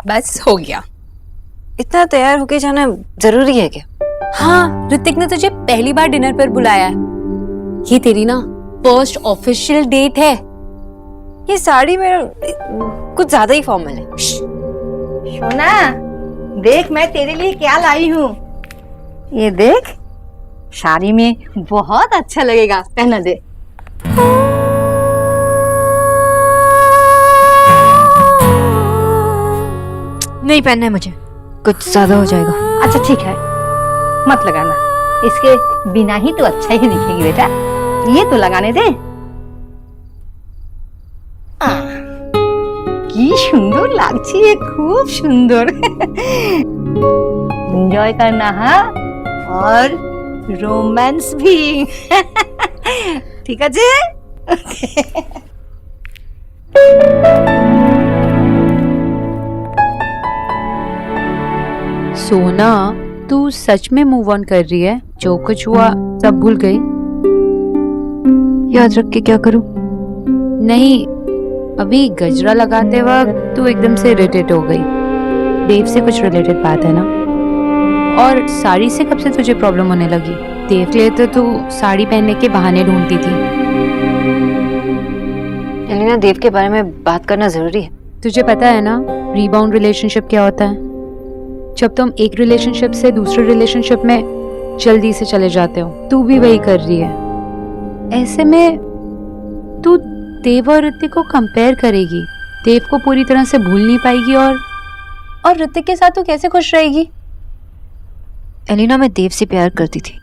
बस हो गया। इतना तैयार होके जाना जरूरी है क्या? हाँ, ऋतिक ने तुझे पहली बार डिनर पर बुलाया है। ये तेरी ना फर्स्ट ऑफिशियल डेट है। ये साड़ी मेरा कुछ ज्यादा ही फॉर्मल है। सोना, देख मैं तेरे लिए क्या लाई हूँ। ये देख, साड़ी में बहुत अच्छा लगेगा, पहना दे। नहीं पहनना है मुझे, कुछ ज्यादा हो जाएगा। अच्छा ठीक है, मत लगाना। इसके बिना ही तो अच्छा ही दिखेगी बेटा। ये तो लगाने दे। কি সুন্দর লাগছে, খুব সুন্দর। एंजॉय करना हाँ, और रोमांस भी। ठीक है जी। सोना, तू सच में मूव ऑन कर रही है? जो कुछ हुआ सब भूल गई? याद रख के क्या करूं? नहीं, अभी गजरा लगाते वक्त तू एकदम से इरिटेट हो गई। देव से कुछ रिलेटेड बात है ना? और साड़ी से कब से तुझे प्रॉब्लम होने लगी? देव के लिए तो तू साड़ी पहनने के बहाने ढूंढती थी। एलिना, देव के बारे में बात करना जरूरी है। तुझे पता है ना रीबाउंड रिलेशनशिप क्या होता है? जब तुम एक रिलेशनशिप से दूसरे रिलेशनशिप में जल्दी से चले जाते हो। तू भी वही कर रही है। ऐसे में तू देव और ऋतिक को कंपेयर करेगी। देव को पूरी तरह से भूल नहीं पाएगी और ऋतिक के साथ तू कैसे खुश रहेगी? एलिना, मैं देव से प्यार करती थी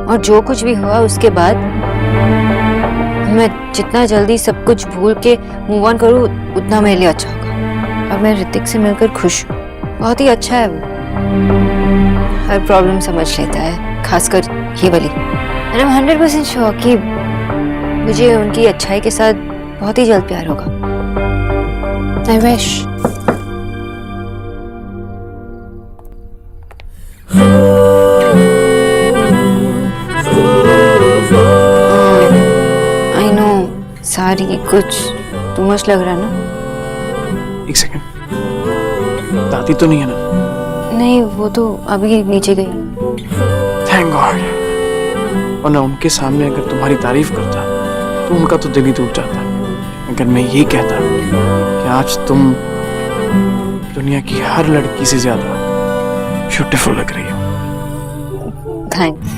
और जो कुछ भी हुआ उसके बाद मैं जितना जल्दी सब कुछ भूल के मूव ऑन करूँ उतना मेरे लिए अच्छा होगा। और मैं ऋतिक से मिलकर खुश हूँ। बहुत ही अच्छा है वो, हर प्रॉब्लम समझ लेता है, खासकर ये वाली। एंड आई एम 100% श्योर कि मुझे उनकी अच्छाई के साथ बहुत ही जल्द प्यार होगा। I wish. आई नो, सारी कुछ टू मच लग रहा है ना? एक सेकंड, दादी तो नहीं है ना? नहीं, वो तो अभी नीचे गई। Thank God. और ना उनके सामने अगर तुम्हारी तारीफ करता तो उनका तो दिल ही टूट जाता। अगर मैं ये कहता कि आज तुम दुनिया की हर लड़की से ज्यादा ब्यूटीफुल लग रही हो। थैंक्स।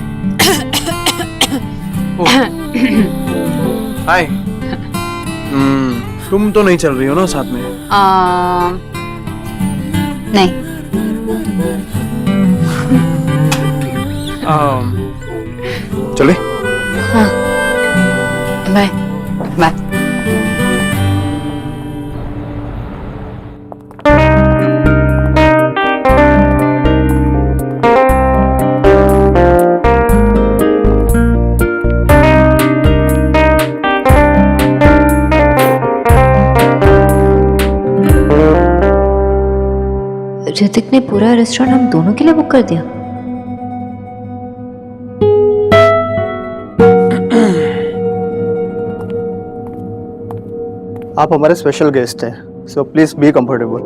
हाय। तुम तो नहीं चल रही हो ना साथ में? नहीं। चले? हाँ, बाय बाय। ऋतिक ने पूरा रेस्टोरेंट हम दोनों के लिए बुक कर दिया। आप हमारे स्पेशल गेस्ट हैं, सो प्लीज बी कंफर्टेबल।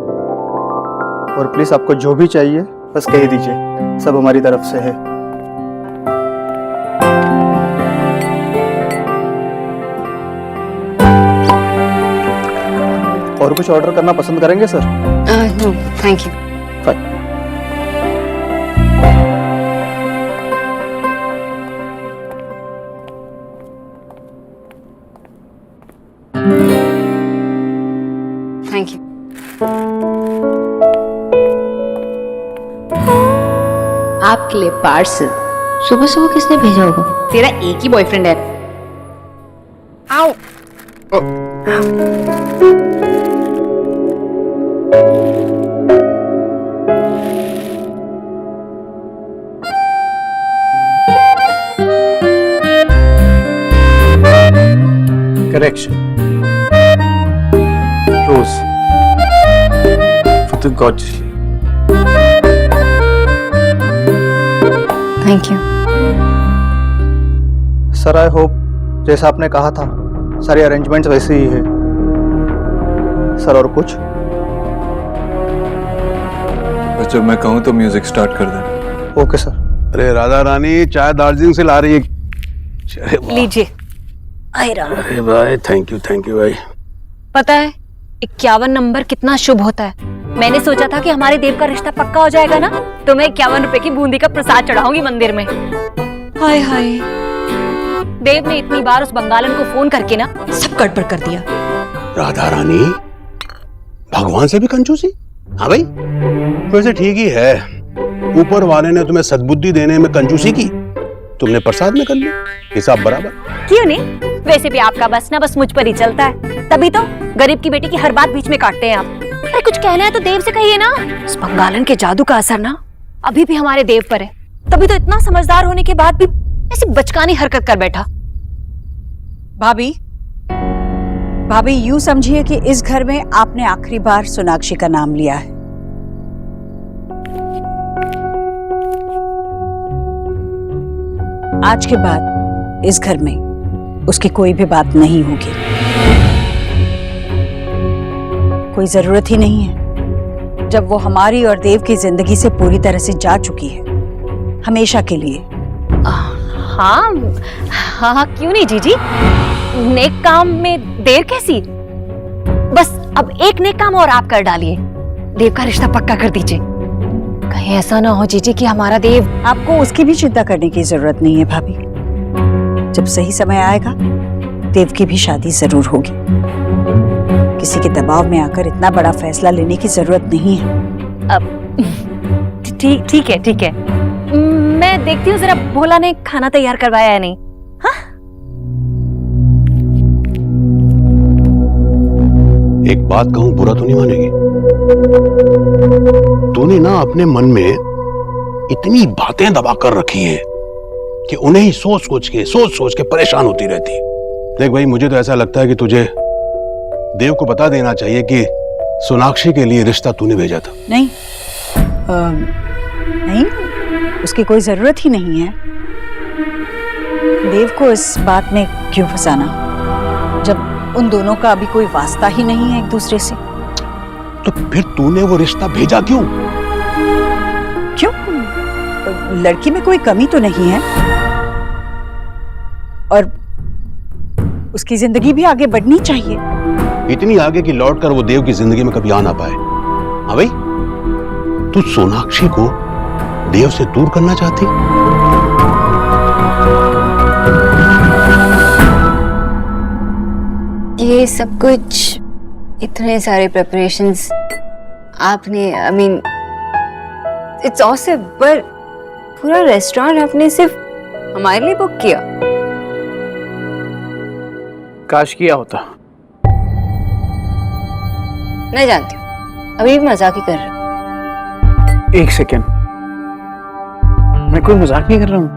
और प्लीज आपको जो भी चाहिए बस कह दीजिए, सब हमारी तरफ से है। और कुछ ऑर्डर करना पसंद करेंगे sir? No thank you. Fine. Thank you. आपके लिए पार्सल। सुबह सुबह किसने भेजा होगा? तेरा एक ही बॉयफ्रेंड है। आओ। Correction. Rose. For the gods. Thank you. Sir I hope जैसा आपने कहा था सारी अरेंजमेंट्स वैसे ही है। सर और कुछ? जब मैं कहूँ तो म्यूजिक स्टार्ट कर दे। Okay sir. अरे राधा रानी चाय दार्जिलिंग से ला रही है। अरे वाह। लीजिए। आए राम। अरे भाई थैंक यू भाई। पता है 51 नंबर कितना शुभ होता है। मैंने सोचा था कि हमारे देव का रिश्ता पक्का हो जाएगा ना, तो मैं 51 रुपए की बूंदी का प्रसाद चढ़ाऊंगी मंदिर में। हाय हाय, देव ने इतनी बार उस बंगालन को फोन करके ना सब गड़बड़ कर दिया। राधा रानी भगवान से भी कंजूसी? हाँ भाई वैसे ठीक ही है, ऊपर वाले ने तुम्हें सद्बुद्धि देने में कंजूसी की, तुमने प्रसाद में कर लिया, हिसाब बराबर। क्यों नहीं, वैसे भी आपका बस ना बस मुझ पर ही चलता है, तभी तो गरीब की बेटी की हर बात बीच में काटते हैं आप। अरे कुछ कहना है तो देव से कहिए ना। उस बंगालन के जादू का असर ना अभी भी हमारे देव पर है, तभी तो इतना समझदार होने के बाद भी ऐसी बचकानी हरकत कर बैठा। भाभी, भाभी यूं समझिए कि इस घर में आपने आखिरी बार सोनाक्षी का नाम लिया है। आज के बाद इस घर में उसकी कोई भी बात नहीं होगी, कोई जरूरत ही नहीं है, जब वो हमारी और देव की जिंदगी से पूरी तरह से जा चुकी है, हमेशा के लिए। हाँ हाँ, क्यों नहीं जीजी, नेक काम में देर कैसी। बस अब एक नेक काम और आप कर डालिए, देव का रिश्ता पक्का कर दीजिए। कहीं ऐसा ना हो जीजी कि हमारा देव। आपको उसकी भी चिंता करने की जरूरत नहीं है भाभी, जब सही समय आएगा देव की भी शादी जरूर होगी। किसी के दबाव में आकर इतना बड़ा फैसला लेने की जरूरत नहीं है। अब ठीक है, मैं देखती हूँ जरा भोला ने खाना तैयार करवाया है नहीं। हाँ? एक बात कहूं, बुरा तो नहीं मानेगी? तूने ना अपने मन में इतनी बातें दबा कर रखी हैं कि उन्हें ही सोच सोच के परेशान होती रहती। देख भाई, मुझे तो ऐसा लगता है कि तुझे देव को बता देना चाहिए कि सोनाक्षी के लिए रिश्ता तूने भेजा था। नहीं नहीं, उसकी कोई जरूरत ही नहीं है। देव को इस बात में क्यों फंसाना, जब उन दोनों का अभी कोई वास्ता ही नहीं है एक दूसरे से। तो फिर तूने वो रिश्ता भेजा क्यों? क्यों? लड़की में कोई कमी तो नहीं है, और उसकी जिंदगी भी आगे बढ़नी चाहिए। इतनी आगे कि लौट कर वो देव की जिंदगी में कभी आ ना पाए। हाँ भाई, तू सोनाक्षी को देव से दूर करना चाहती? ये सब कुछ, इतने सारे प्रिपरेशंस आपने, आई मीन इट्स ऑसम, पर पूरा रेस्टोरेंट आपने सिर्फ हमारे लिए बुक किया। काश किया होता। मैं जानती हूँ, अभी भी मजाक ही कर रहा हूँ। एक सेकेंड, मैं कोई मजाक नहीं कर रहा हूँ।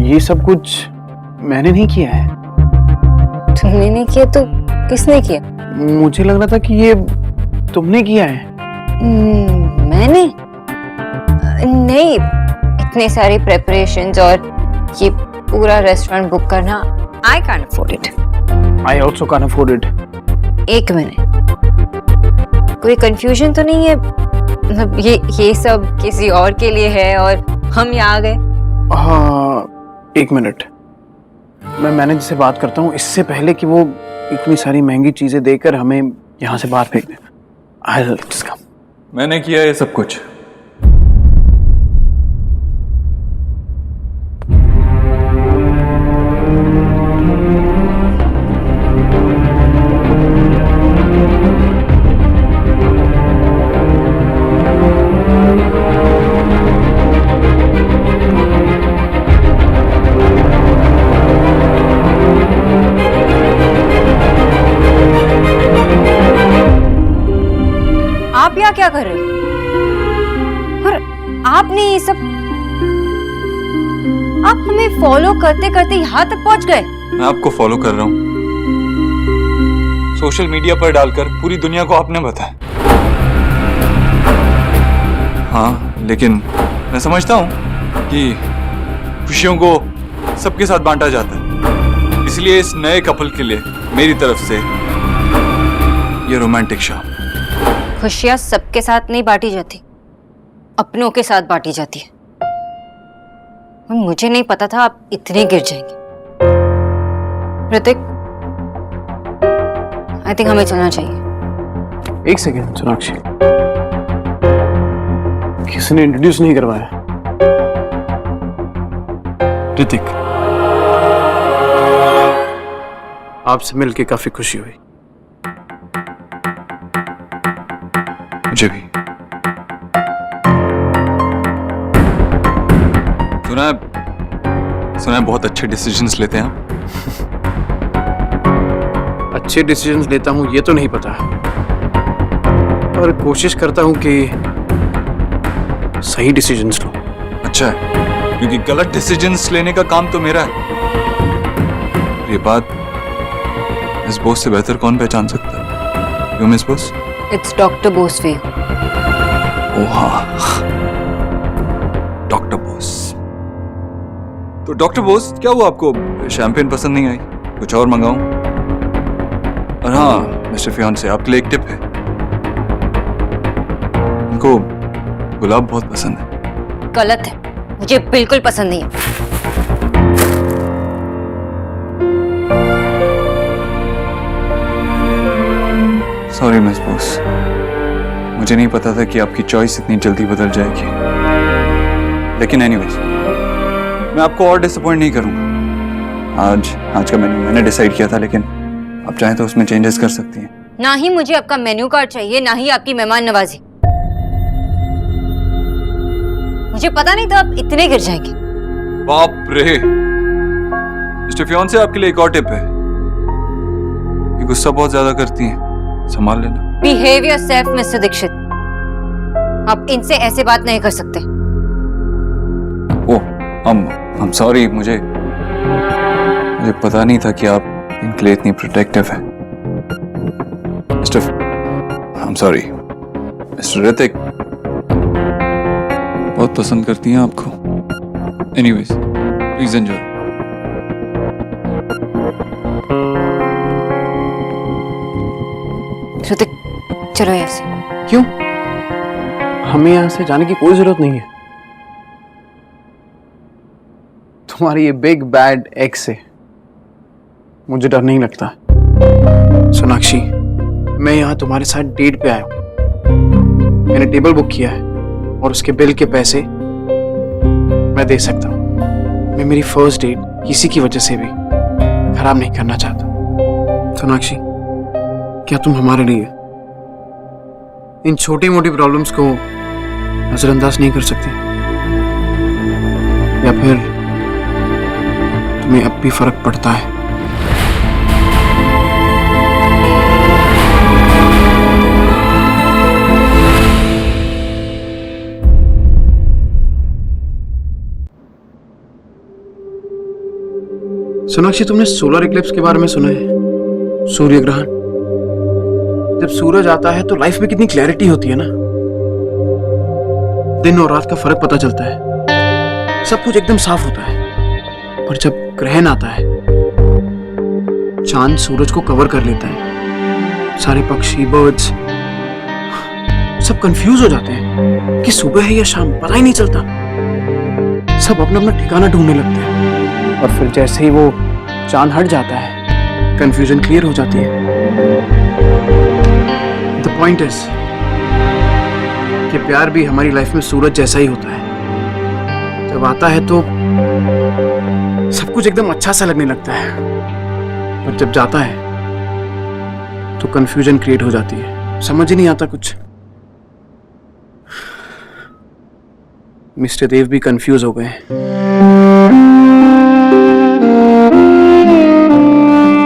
ये सब कुछ मैंने नहीं किया है। तुमने नहीं किया तो किसने किया? मुझे लग रहा था कि ये तुमने किया है। मैंने नहीं, इतने सारे प्रेपरेशंस और ये पूरा रेस्टोरेंट बुक करना, I can't afford it. I also can't afford it. एक मिनट, कोई कंफ्यूजन तो नहीं है? मतलब ये सब किसी और के लिए है और हम यहाँ आ गए? हाँ, एक मिनट, मैं मैनेजर से बात करता हूँ इससे पहले कि वो इतनी सारी महंगी चीजें देकर हमें यहाँ से बाहर फेंक दे। I'll just come. मैंने किया ये सब कुछ। आप यहाँ क्या कर रहे हो? और आपने ये सब, आप हमें फॉलो करते करते यहाँ तक पहुँच गए? मैं आपको फॉलो कर रहा हूँ, सोशल मीडिया पर डालकर पूरी दुनिया को आपने बताया। हाँ, लेकिन मैं समझता हूँ कि खुशियों को सबके साथ बांटा जाता है, इसलिए इस नए कपल के लिए मेरी तरफ से ये रोमांटिक शाम। खुशियां सबके साथ नहीं बांटी जाती, अपनों के साथ बांटी जाती है। और मुझे नहीं पता था आप इतने गिर जाएंगे। ऋतिक, आई थिंक हमें चलना चाहिए। एक सेकेंड सोनाक्षी, किसी ने इंट्रोड्यूस नहीं करवाया। ऋतिक, आपसे मिलके काफी खुशी हुई। मुझे भी। सुना है बहुत अच्छे डिसीजंस लेते हैं आप। अच्छे डिसीजंस लेता हूं ये तो नहीं पता, पर कोशिश करता हूं कि सही डिसीजंस लूं। अच्छा है, क्योंकि गलत डिसीजंस लेने का काम तो मेरा है। ये बात इस बॉस से बेहतर कौन पहचान सकता है? क्यों miss boss? It's doctor Bose वे। ओह हाँ, डॉक्टर बोस। तो डॉक्टर बोस, क्या हुआ आपको शैंपेन पसंद नहीं आई? कुछ और मंगाऊं? और हाँ मिस्टर फियांसे, आपके लिए एक टिप है, उनको गुलाब बहुत पसंद है। गलत है, मुझे बिल्कुल पसंद नहीं है। सॉरी मिस बॉस, मुझे नहीं पता था कि आपकी चॉइस इतनी जल्दी बदल जाएगी। लेकिन एनीवेज, मैं आपको और डिसअपॉइंट नहीं करूंगा। आज का मेन्यू मैंने डिसाइड किया था, लेकिन आप चाहें तो उसमें चेंजेस कर सकती हैं। ना ही मुझे आपका मेन्यू कार्ड चाहिए, ना ही आपकी मेहमान नवाजी। मुझे पता नहीं था आप इतने गिर जाएंगे। बाप रे। मिस्टर फियांसे, आपके लिए एक और टिप है, ये गुस्सा बहुत ज्यादा करती हैं, संभाल लेना। बिहेव योरसेल्फ मिस्टर दीक्षित, आप इनसे ऐसे बात नहीं कर सकते। ओह, I'm sorry, मुझे पता नहीं था कि आप इनके लिए इतनी प्रोटेक्टिव हैं। I'm sorry, मिस्टर ऋतिक बहुत पसंद करती हैं आपको। Anyways, please enjoy. ऋतिक, चलो यहाँ से। क्यों? हमें यहां से जाने की कोई जरूरत नहीं है। तुम्हारी ये बिग बैड एक्स से मुझे डर नहीं लगता। सोनाक्षी, मैं यहाँ तुम्हारे साथ डेट पे आया हूँ। मैंने टेबल बुक किया है और उसके बिल के पैसे मैं दे सकता हूँ। मैं मेरी फर्स्ट डेट किसी की वजह से भी खराब नहीं करना चाहता। सोनाक्षी, क्या तुम हमारे लिए इन छोटी मोटी प्रॉब्लम्स को नजरअंदाज नहीं कर सकती? या फिर तुम्हें अब भी फर्क पड़ता है? सोनाक्षी, तुमने सोलर इक्लिप्स के बारे में सुना है? सूर्य ग्रहण। जब सूरज आता है तो लाइफ में कितनी क्लैरिटी होती है ना। दिन और रात का फर्क पता चलता है, सब कुछ एकदम साफ होता है। पर जब ग्रहण आता है, चांद सूरज को कवर कर लेता है, सारे पक्षी, बर्ड्स सब कंफ्यूज हो जाते हैं कि सुबह है या शाम, पता ही नहीं चलता। सब अपना अपना ठिकाना ढूंढने लगते हैं, और फिर जैसे ही वो चांद हट जाता है, कंफ्यूजन क्लियर हो जाती है। द पॉइंट इज कि प्यार भी हमारी लाइफ में सूरज जैसा ही होता है। जब आता है तो सब कुछ एकदम अच्छा सा लगने लगता है, पर जब जाता है तो कंफ्यूजन क्रिएट हो जाती है, समझ ही नहीं आता कुछ। मिस्टर देव भी कंफ्यूज हो गए।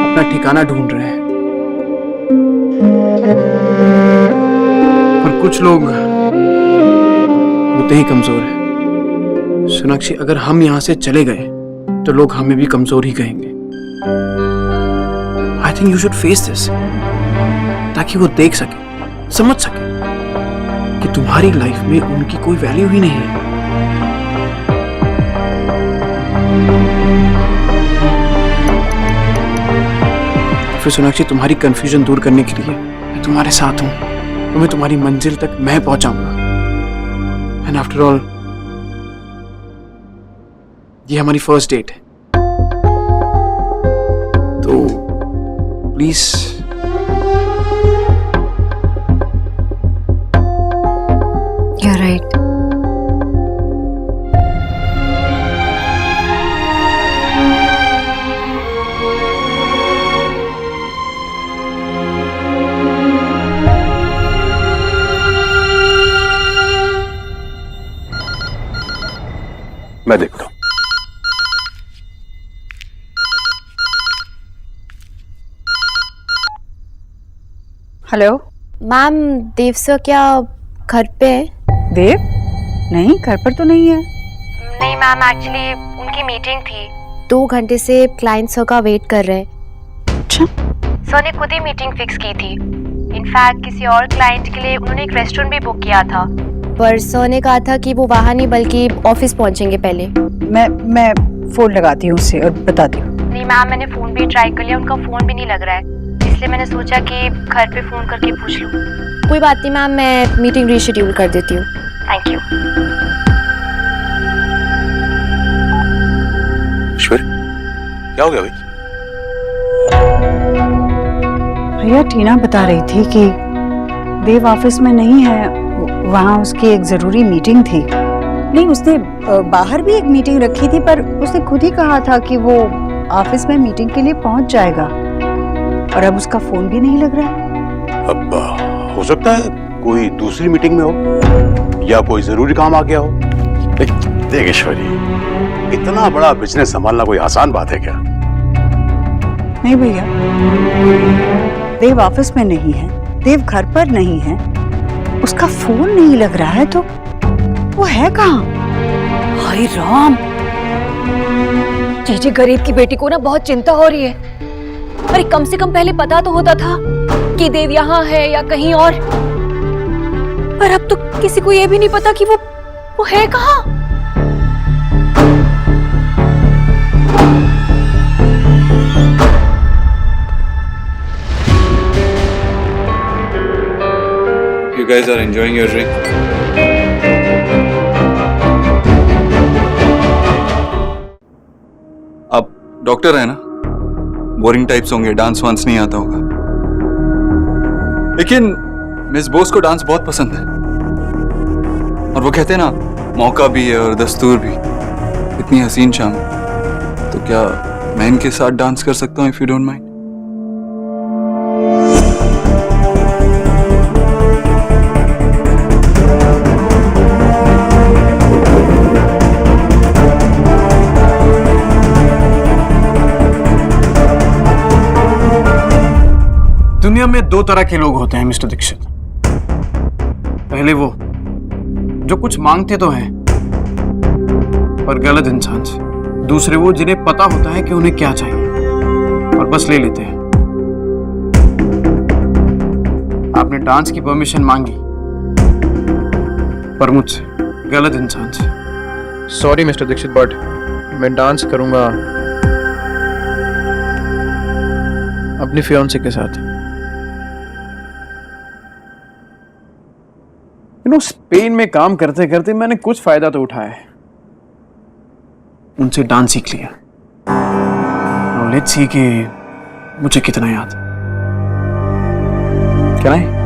अपना ठिकाना ढूंढ रहे हैं, पर कुछ लोग होते ही कमजोर हैं। सोनाक्षी, अगर हम यहां से चले गए तो लोग हमें भी कमजोर ही कहेंगे। I think you should face this, ताकि वो देख सके, समझ सके कि तुम्हारी लाइफ में उनकी कोई वैल्यू ही नहीं है। फिर सोनाक्षी, तुम्हारी कंफ्यूजन दूर करने के लिए मैं तुम्हारे साथ हूं। तुम्हें तुम्हारी मंजिल तक मैं पहुंचाऊंगा। एंड आफ्टर ऑल ये हमारी फर्स्ट डेट है, तो प्लीज You're right. मैं देखता हूं। हेलो मैम, देव सर क्या घर पे है? देव? नहीं, घर पर तो नहीं है। नहीं मैम, एक्चुअली उनकी मीटिंग थी, 2 घंटे से क्लाइंट सर का वेट कर रहे हैं। अच्छा, सर ने खुद ही मीटिंग फिक्स की थी। इनफैक्ट किसी और क्लाइंट के लिए उन्होंने एक रेस्टोरेंट भी बुक किया था, पर सर ने कहा था कि वो वहाँ नहीं बल्कि ऑफिस पहुँचेंगे पहले। मैं फोन लगाती हूँ उससे और बताती हूँ। नहीं मैम, मैंने फ़ोन भी ट्राई कर लिया, उनका फ़ोन भी नहीं लग रहा है, इसलिए मैंने सोचा कि घर पे फ़ोन करके पूछ लूँ। कोई बात नहीं मैम, मैं मीटिंग रीशेड्यूल कर देती हूँ। Thank you. ईश्वर, क्या हो गया भाई? भैया, टीना बता रही थी कि देव ऑफिस में नहीं है, वहाँ उसकी एक जरूरी मीटिंग थी। नहीं, उसने बाहर भी एक मीटिंग रखी थी, पर उसने खुद ही कहा था कि वो ऑफिस में मीटिंग के लिए पहुंच जाएगा, और अब उसका फोन भी नहीं लग रहा है। अब हो सकता है कोई दूसरी मीटिंग में हो या कोई जरूरी काम आ गया हो। देख ईश्वरी, इतना बड़ा बिजनेस संभालना कोई आसान बात है क्या? नहीं भैया, देव ऑफिस में नहीं है, देव घर पर नहीं है, उसका फोन नहीं लग रहा है, तो वो है कहाँ? हाय राम, जीजी गरीब की बेटी को ना बहुत चिंता हो रही है। अरे कम से कम पहले पता तो होता था कि देव यहाँ है या कहीं और, पर अब तो किसी को ये भी नहीं पता कि वो है कहाँ। You guys are enjoying your drink? आप डॉक्टर है ना? बोरिंग टाइप्स होंगे, डांस वांस नहीं आता होगा, लेकिन मिस बोस को डांस बहुत पसंद है, और वो कहते हैं ना, मौका भी है और दस्तूर भी। इतनी हसीन शाम, तो क्या मैं इनके साथ डांस कर सकता हूँ, इफ यू डोंट माइंड? दुनिया में 2 तरह के लोग होते हैं मिस्टर दीक्षित। पहले वो जो कुछ मांगते तो हैं पर गलत इंसान से, दूसरे वो जिन्हें पता होता है कि उन्हें क्या चाहिए और बस ले लेते हैं। आपने डांस की परमिशन मांगी, पर मुझसे, गलत इंसान से। सॉरी मिस्टर दीक्षित, बट मैं डांस करूंगा अपनी फियांसे के साथ। स्पेन में काम करते करते मैंने कुछ फायदा तो उठाया है, उनसे डांस सीख लिया। लेट्स सी कि मुझे कितना याद। क्या है?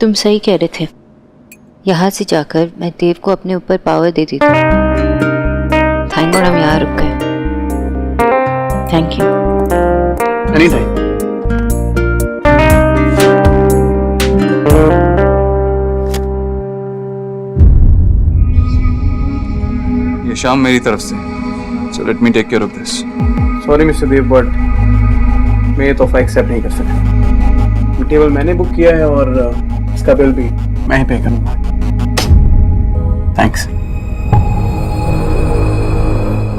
तुम सही कह रहे थे। यहाँ से जाकर मैं देव को अपने ऊपर पावर दे दी थी। थैंक गॉड हम यहाँ रुक गए। Thank you. एनीटाइम। ये शाम मेरी तरफ से, so let me take care of this. Sorry mister Dev, but मैं ये तोहफा एक्सेप्ट नहीं कर सकता। टेबल मैंने बुक किया है और इसका बिल भी मैं ही पे करूंगा। थैंक्स।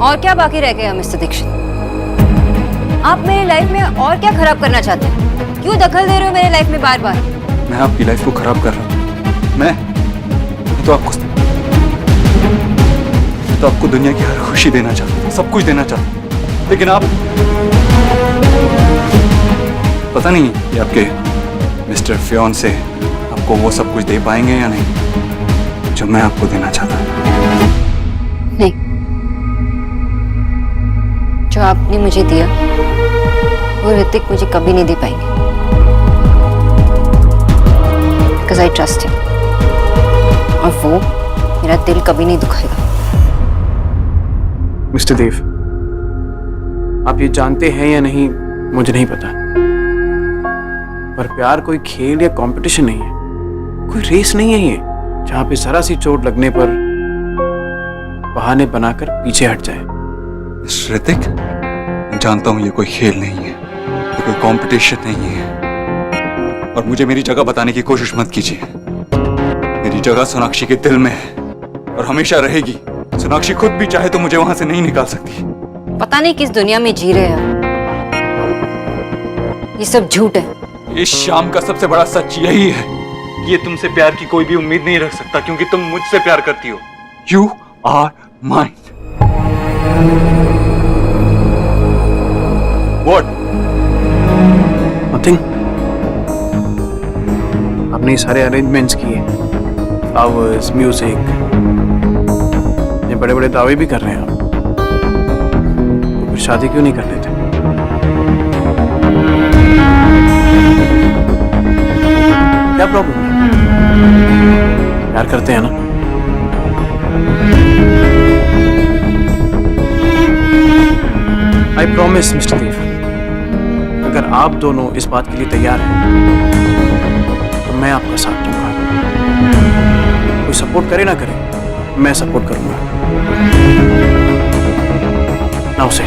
और क्या बाकी रह गया मिस्टर दीक्षित? आप मेरी लाइफ में और क्या खराब करना चाहते हैं? क्यों दखल दे रहे हो मेरे लाइफ में बार बार? मैं आपकी लाइफ को खराब कर रहा हूँ। मैं तो आपको दुनिया की हर खुशी देना चाहता हूँ, सब कुछ देना चाहता हूँ, लेकिन आप पता नहीं कि आपके मिस्टर फियोन से आपको वो सब कुछ दे पाएंगे या नहीं जो मैं आपको देना चाहता हूँ। नहीं, जो आपने मुझे दिया वो ऋतिक मुझे कभी नहीं दे पाएंगे। Because I trust him। और वो मेरा दिल कभी नहीं दुखाएगा। मिस्टर देव, आप ये जानते हैं या नहीं मुझे नहीं पता, पर प्यार कोई खेल या कंपटीशन नहीं है, कोई रेस नहीं है ये जहां पे जरा सी चोट लगने पर बहाने बनाकर पीछे हट जाए। ऋतिक, मैं जानता हूं ये कोई खेल नहीं है, ये कोई कंपटीशन नहीं है, और मुझे मेरी जगह बताने की कोशिश मत कीजिए। मेरी जगह सोनाक्षी के दिल में है और हमेशा रहेगी। सोनाक्षी खुद भी चाहे तो मुझे वहां से नहीं निकाल सकती। पता नहीं किस दुनिया में जी रहे हैं। ये सब झूठ है। इस शाम का सबसे बड़ा सच यही है कि ये तुमसे प्यार की कोई भी उम्मीद नहीं रख सकता, क्योंकि तुम मुझसे प्यार करती हो। You are mine. What? Nothing. आपने ये सारे अरेंजमेंट्स किए, फ्लावर्स, म्यूजिक, ये बड़े बड़े दावे भी कर रहे हैं आप, तो फिर शादी क्यों नहीं कर लेते? क्या प्रॉब्लम है? प्यार करते हैं ना? आई प्रॉमिस मिस्टर देव, अगर आप दोनों इस बात के लिए तैयार हैं तो मैं आपका साथ दूंगा। कोई सपोर्ट करे ना करे, मैं सपोर्ट करूंगा। नाउ से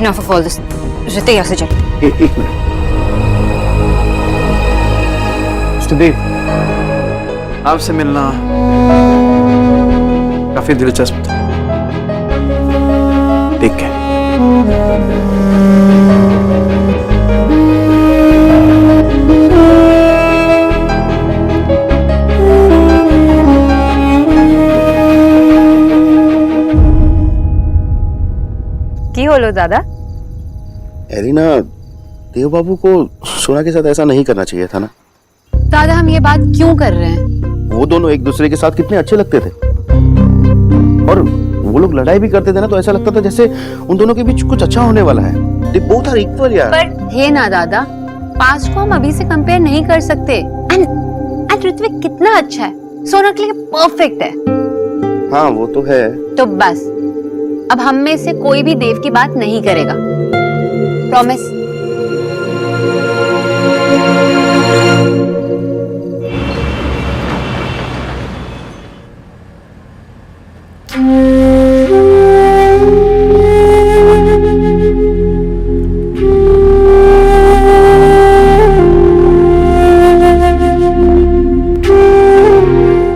Enough of all this। Hrithik, यहाँ से चल। एक मिनट मिस्टर देव, आपसे मिलना काफी दिलचस्प था। देख के की होलो दादा? एलिना, देव बाबू को सोना के साथ ऐसा नहीं करना चाहिए था ना। दादा, हम ये बात क्यों कर रहे हैं? वो दोनों एक दूसरे के साथ कितने अच्छे लगते थे, और वो लोग लड़ाई भी करते थे ना, तो ऐसा लगता था जैसे उन दोनों के बीच कुछ अच्छा होने वाला है। They both are equal यार। पर थे ना दादा, पास्ट को हम अभी से कंपेयर नहीं कर सकते। एंड ऋत्विक कितना अच्छा है, सोना के लिए परफेक्ट है। हाँ वो तो है। तो बस अब हम में से कोई भी देव की बात नहीं करेगा। प्रॉमिस।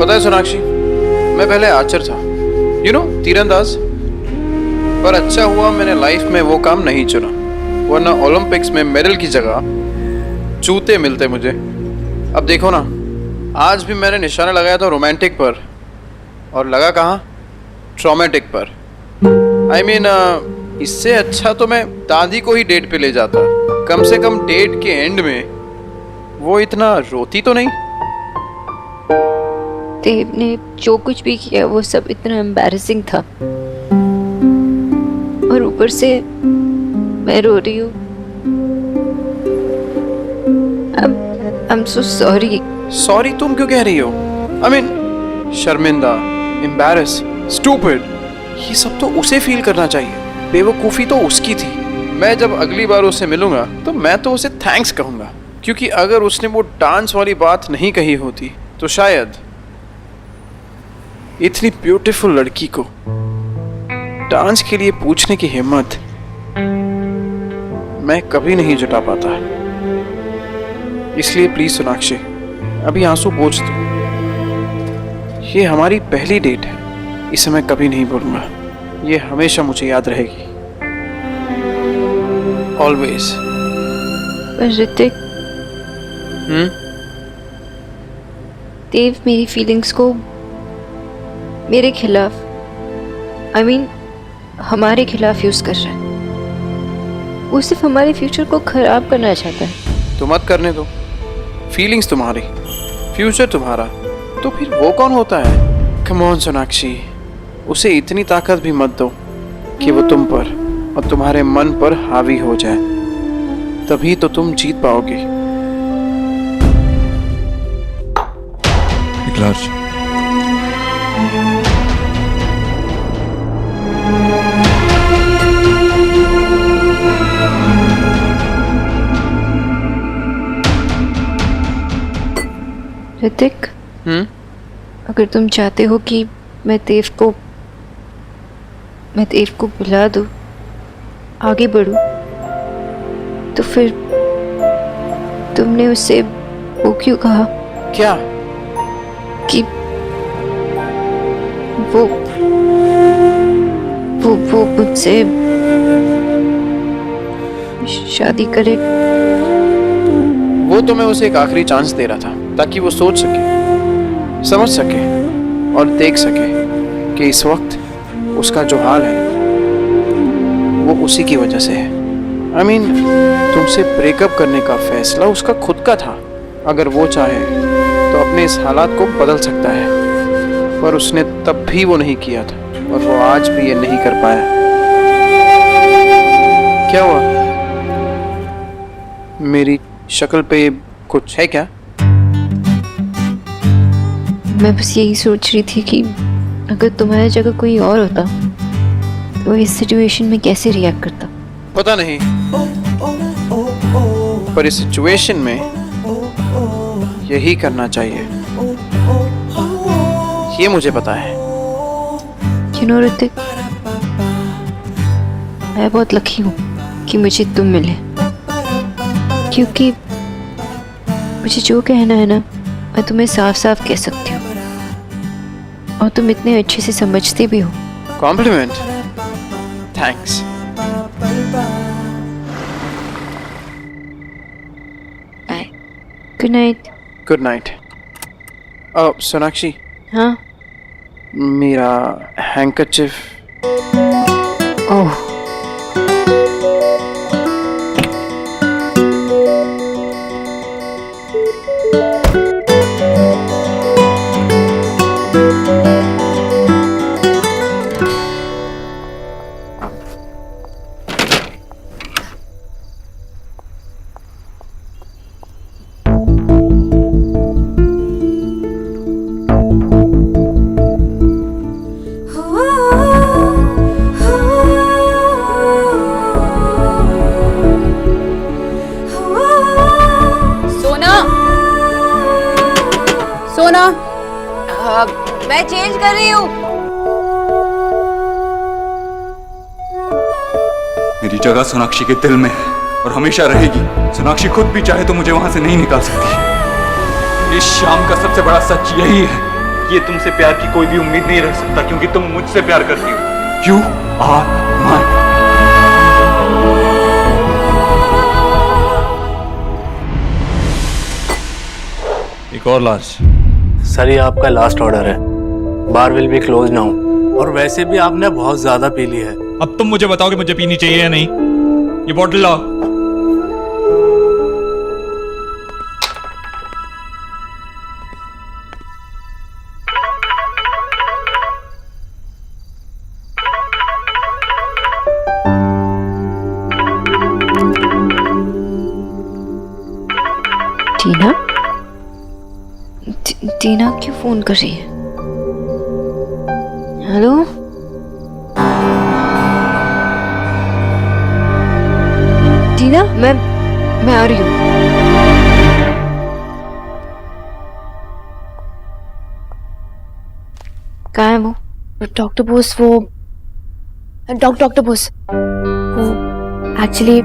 पता है सोनाक्षी, मैं पहले आर्चर था, तीरंदाज, पर अच्छा हुआ मैंने लाइफ में वो काम नहीं चुना, वरना ओलंपिक्स में मेडल की जगह जूते मिलते मुझे। अब देखो ना, आज भी मैंने निशाना लगाया था रोमांटिक पर, और लगा कहाँ? ट्रॉमेटिक पर। I mean, इससे अच्छा तो मैं दादी को ही डेट पे ले जाता। कम से कम डेट के एंड में वो इतना रोती तो नहीं? देव ने जो कुछ भी किया वो सब इतना एम्बैरेसिंग था, और ऊपर से मैं रो रही हूँ। I'm so sorry. सॉरी तुम क्यों कह रही हो? I mean, शर्मिंदा, एम्बैरस, स्टूपिड, ये सब तो उसे फील करना चाहिए। बेवकूफ़ी तो उसकी थी। मैं जब अगली बार उससे मिलूंगा तो मैं तो उसे थैंक्स कहूंगा, क्योंकि अगर उसने वो डांस वाली बात नहीं कही होती तो शायद इतनी ब्यूटीफुल लड़की को डांस के लिए पूछने की हिम्मत मैं कभी नहीं जुटा पाता। इसलिए प्लीज सोनाक्षी, अभी आंसू पोंछ दो। ये हमारी पहली डेट है, इसे मैं कभी नहीं भूलूंगा। ये हमेशा मुझे याद रहेगी, ऑलवेज। ऋतिक, देव मेरी फीलिंग्स को मेरे खिलाफ, हमारे खिलाफ यूज कर रहा है। वो सिर्फ हमारे फ्यूचर को खराब करना चाहता है। तो मत करने दो। फीलिंग्स तुम्हारी, फ्यूचर तुम्हारा, तो फिर वो कौन होता है? कम ऑन सोनाक्षी, उसे इतनी ताकत भी मत दो कि वो तुम पर और तुम्हारे मन पर हावी हो जाए। तभी तो तुम जीत पाओगे। इकरार, ऋतिक, अगर तुम चाहते हो कि मैं देव को बुला दूं, आगे बढ़ूं, तो फिर तुमने उससे वो क्यों कहा? क्या? कि वो मुझसे शादी करे। वो तो मैं उसे एक आखिरी चांस दे रहा था, ताकि वो सोच सके, समझ सके और देख सके कि इस वक्त उसका जो हाल है वो उसी की वजह से है। तुमसे ब्रेकअप करने का फैसला उसका खुद का था। अगर वो चाहे तो अपने इस हालात को बदल सकता है, पर उसने तब भी वो नहीं किया था, और वो आज भी ये नहीं कर पाया। क्या हुआ? मेरी शक्ल पे कुछ है क्या? मैं बस यही सोच रही थी कि अगर तुम्हारी जगह कोई और होता तो इस सिचुएशन में कैसे रिएक्ट करता। पता नहीं, पर इस सिचुएशन में यही करना चाहिए, ये मुझे पता है। ऋतिक, मैं बहुत लकी हूँ कि मुझे तुम मिले, क्योंकि मुझे जो कहना है ना, मैं तुम्हें साफ साफ कह सकती हूँ, और तुम इतने अच्छे से समझते भी हो। Compliment, thanks. Good night. Good night. Sonakshi, हाँ, मेरा हैंकरचिफ। ओह, सोना, मैं चेंज कर रही हूँ। मेरी जगह सोनाक्षी के दिल में है और हमेशा रहेगी। सोनाक्षी खुद भी चाहे तो मुझे वहां से नहीं निकाल सकती। इस शाम का सबसे बड़ा सच यही है, ये तुमसे प्यार की कोई भी उम्मीद नहीं रह सकता, क्योंकि तुम मुझसे प्यार करती हो। You are mine. एक और लार्ज। सर, ये आपका लास्ट ऑर्डर है। Bar will be close now. और वैसे भी आपने बहुत ज्यादा पी ली है। अब तुम मुझे बताओ कि मुझे पीनी चाहिए या नहीं। ये बॉटल लाओ। टीना क्यों फोन कर रही है? हेलो? टीना, मैं आ रही हूँ। कहाँ है वो? डॉक्टर बोस, वो डॉक्टर बोस, वो एक्चुअली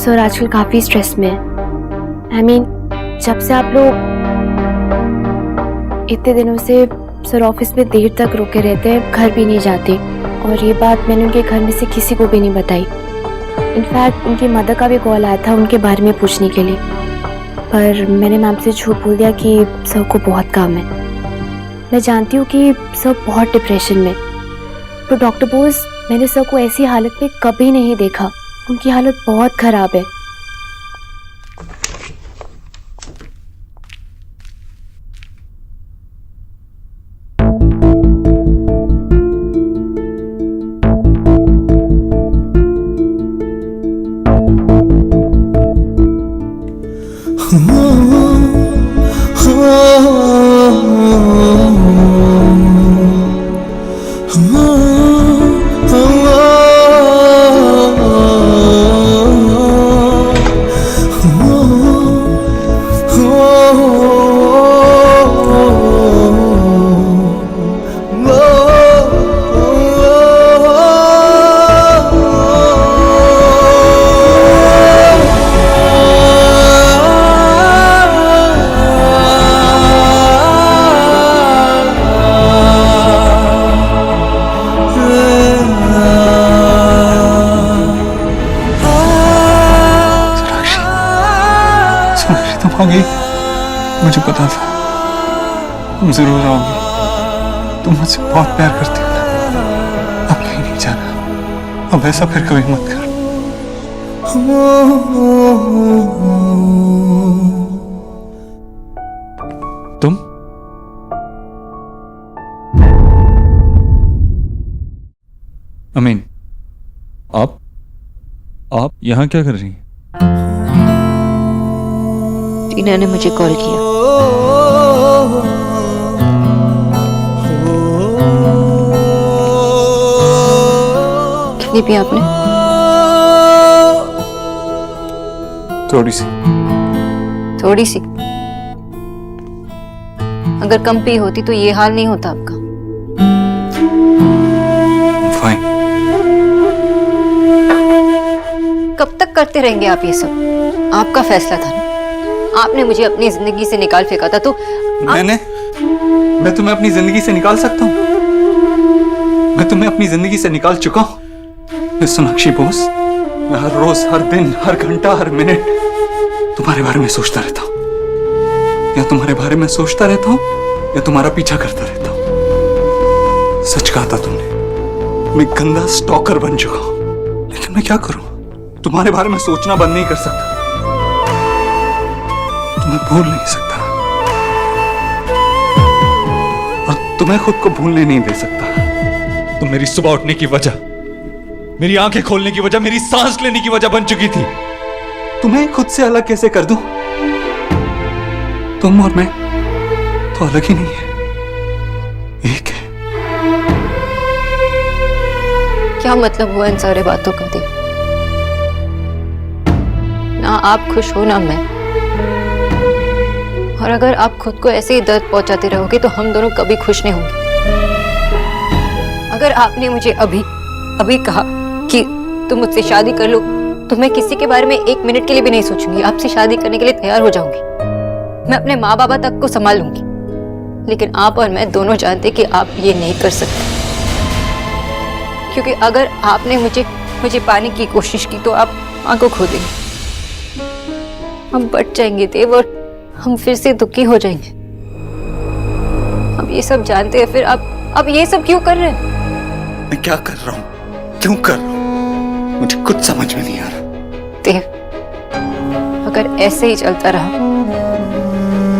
सर आजकल काफी स्ट्रेस में है। I mean, जब से आप लोग इतने दिनों से सर ऑफिस में देर तक रुके रहते हैं, घर भी नहीं जाते, और ये बात मैंने उनके घर में से किसी को भी नहीं बताई। इनफैक्ट उनकी मदर का भी कॉल आया था उनके बारे में पूछने के लिए, पर मैंने मैम से झूठ बोल दिया कि सर को बहुत काम है। मैं जानती हूँ कि सर बहुत डिप्रेशन में, तो डॉक्टर बोस, मैंने सर को ऐसी हालत में कभी नहीं देखा। उनकी हालत बहुत खराब है। मुझे पता था तुम जरूर आओगी। तुम मुझसे बहुत प्यार करती हो ना। अब कहीं नहीं जाना। अब ऐसा फिर कभी मत कर। तुम अमीन, आप यहाँ क्या कर रही हैं? टीना ने मुझे कॉल किया। कितनी पी आपने? थोड़ी सी। थोड़ी सी? अगर कम पी होती तो ये हाल नहीं होता आपका। फाइन। कब तक करते रहेंगे आप ये सब? आपका फैसला था ना। आपने मुझे अपनी जिंदगी से निकाल फेंका था, तो मैं तुम्हें अपनी जिंदगी से निकाल सकता हूँ? मैं तुम्हें अपनी जिंदगी से निकाल चुका हूँ। सोनाक्षी बोस, मैं हर रोज, हर दिन, हर घंटा, हर मिनट तुम्हारे बारे में सोचता रहता हूँ। या तुम्हारे बारे में सोचता रहता हूँ या तुम्हारा पीछा करता रहता हूँ। सच कहा था तुमने, मैं गंदा स्टॉकर बन चुका हूँ। लेकिन मैं क्या करूँ? तुम्हारे बारे में सोचना बंद नहीं कर सकता, तुम्हें भूल नहीं सकता, और तुम्हें खुद को भूलने नहीं दे सकता। तुम मेरी सुबह उठने की वजह, मेरी आंखें खोलने की वजह, मेरी सांस लेने की वजह बन चुकी थी। तुम्हें खुद से अलग कैसे कर दूं? तुम और मैं तो अलग ही नहीं है, एक है। क्या मतलब हुआ इन सारे बातों का? देव, ना आप खुश हो ना मैं, और अगर आप खुद को ऐसे ही दर्द पहुंचाते रहोगे तो हम दोनों कभी खुश नहीं होंगे। अगर आपने मुझे अभी कहा कि तुम मुझसे शादी कर लो, तो मैं किसी के बारे में एक मिनट के लिए भी नहीं सोचूंगी। आपसे शादी करने के लिए तैयार हो जाऊंगी। मैं अपने माँ बाबा तक को संभाल लूंगी। लेकिन आप और मैं दोनों जानते कि आप ये नहीं कर सकते, क्योंकि अगर आपने मुझे पाने की कोशिश की तो आप माँ को खो देंगे, हम बट जाएंगे देव, और हम फिर से दुखी हो जाएंगे। अब ये सब जानते हैं, फिर अब ये सब क्यों कर रहे हैं? मैं क्या कर रहा हूँ, क्यों कर रहा हूँ, मुझे कुछ समझ में नहीं आ रहा। देव, अगर ऐसे ही चलता रहा,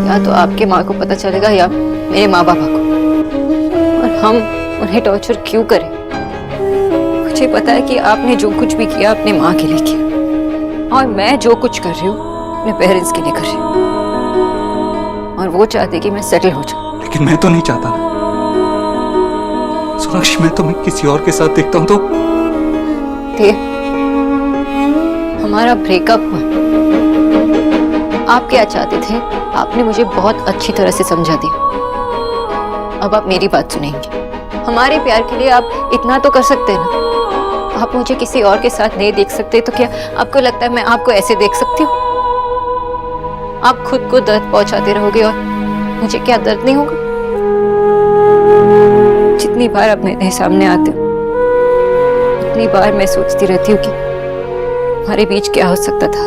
या तो आपके माँ को पता चलेगा या मेरे माँ बाबा को, और हम उन्हें टॉर्चर क्यों करें? मुझे पता है कि आपने जो कुछ भी किया अपने माँ के लिए किया, और मैं जो कुछ कर रही हूँ अपने पेरेंट्स के लिए कर रही हूँ। और वो चाहते कि मैं सेटल हो जाऊं। लेकिन मैं तो नहीं चाहता ना सोनाक्षी, मैं तुम्हें किसी और के साथ देखता हूं तो देव, हमारा ब्रेकअप हुआ। आप क्या चाहते थे? आपने मुझे बहुत अच्छी तरह से समझा दिया। अब आप मेरी बात सुनेंगे। हमारे प्यार के लिए आप इतना तो कर सकते हैं ना। आप मुझे किसी और के साथ नहीं देख सकते तो क्या आपको लगता है मैं आपको ऐसे देख सकती हूँ? आप खुद को दर्द पहुंचाते रहोगे और मुझे क्या दर्द नहीं होगा? जितनी बार आप मेरे सामने आते हो उतनी बार मैं सोचती रहती हूँ कि हमारे बीच क्या हो सकता था,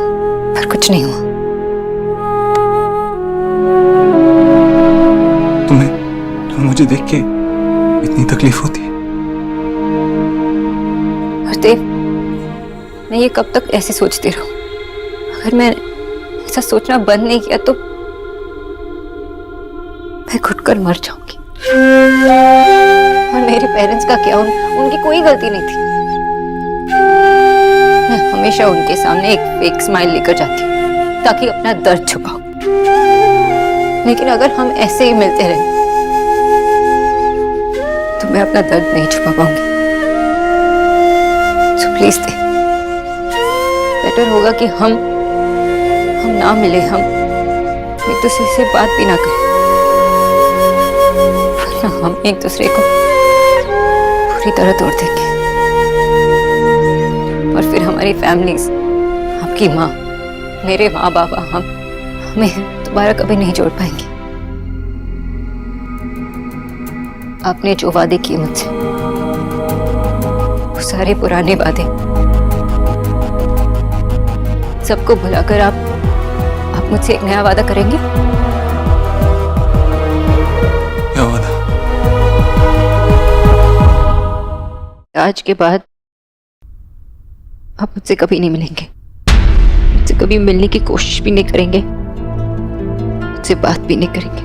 पर कुछ नहीं हुआ। तुम्हें मुझे देख के इतनी तकलीफ होती है? और देव, मैं ये कब तक ऐसे सोचती रहूं? अगर मैं ऐसा सोचना बंद नहीं किया तो मैं घुटकर मर जाऊंगी। और मेरे पेरेंट्स का क्या? उनकी कोई गलती नहीं थी। मैं हमेशा उनके सामने एक फेक स्माइल लेकर जाती हूँ ताकि अपना दर्द छुपाऊं। लेकिन अगर हम ऐसे ही मिलते रहे तो मैं अपना दर्द नहीं छुपा पाऊंगी। सो प्लीज दे, बेटर होगा कि हम ना मिले, हम एक दूसरे से बात भी ना करें, वरना हम एक दूसरे को पूरी तरह तोड़ देंगे। और फिर हमारी फैमिलीज, आपकी माँ, मेरे माँ बाबा, हमें दोबारा कभी नहीं जोड़ पाएंगे। आपने जो वादे किए मुझसे, वो सारे पुराने वादे, सबको भुलाकर आप मुझसे एक नया वादा करेंगे? क्या वादा? आज के बाद आप मुझसे कभी नहीं मिलेंगे, मुझसे कभी मिलने की कोशिश भी नहीं करेंगे, मुझसे बात भी नहीं करेंगे।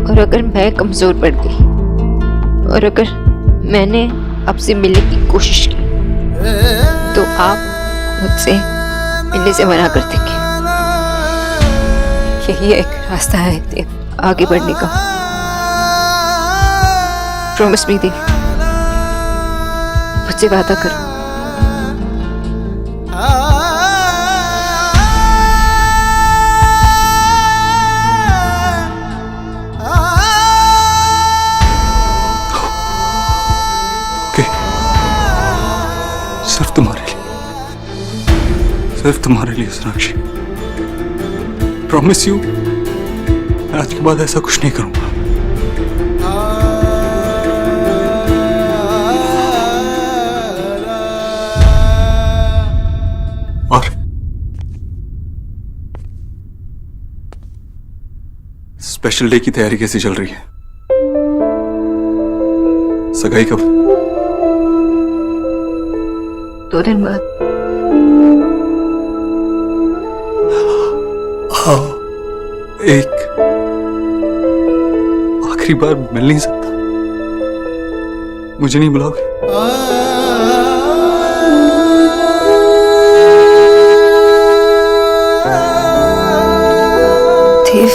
और अगर मैं कमजोर पड़ गई और अगर मैंने आपसे मिलने की कोशिश की तो आप मुझसे मिलने से मना कर देंगे। यही एक रास्ता है देव आगे बढ़ने का। प्रॉमिस मी देव, मुझसे वादा करो। सिर्फ तुम्हारे लिए, सिर्फ तुम्हारे लिए सोनाक्षी। प्रॉमिस यू, मैं आज के बाद ऐसा कुछ नहीं करूंगा। और स्पेशल डे की तैयारी कैसी चल रही है? सगाई कब? 2 दिन बाद। एक आखिरी बार मिल नहीं सकता? मुझे नहीं बुलाओगे? देव,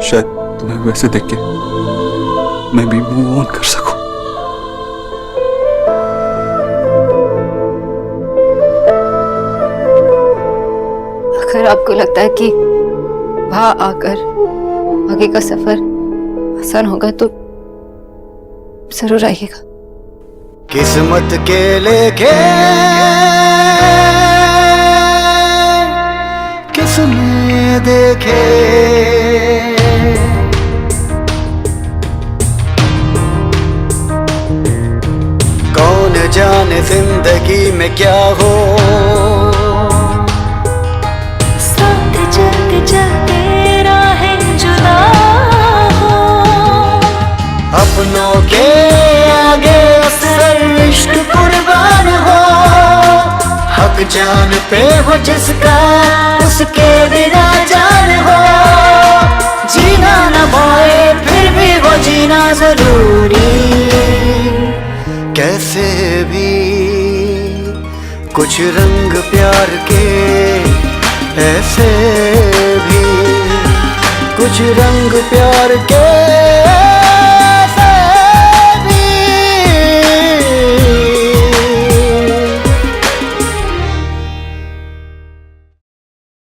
शायद तुम्हें वैसे देख के मैं भी मूव ऑन कर सकूं। अगर आपको लगता है कि वहां आकर आगे का सफर आसान होगा तो जरूर आइएगा। किस्मत के लेके किसने देखे, कौन जाने जिंदगी में क्या हो। अपनों के आगे अक्सर इश्क कुर्बान हो। हक जान पे हो जिसका उसके बिना जान हो। जीना न पाए फिर भी वो जीना जरूरी। कैसे भी कुछ कुछ रंग प्यार के ऐसे भी, कुछ रंग प्यार के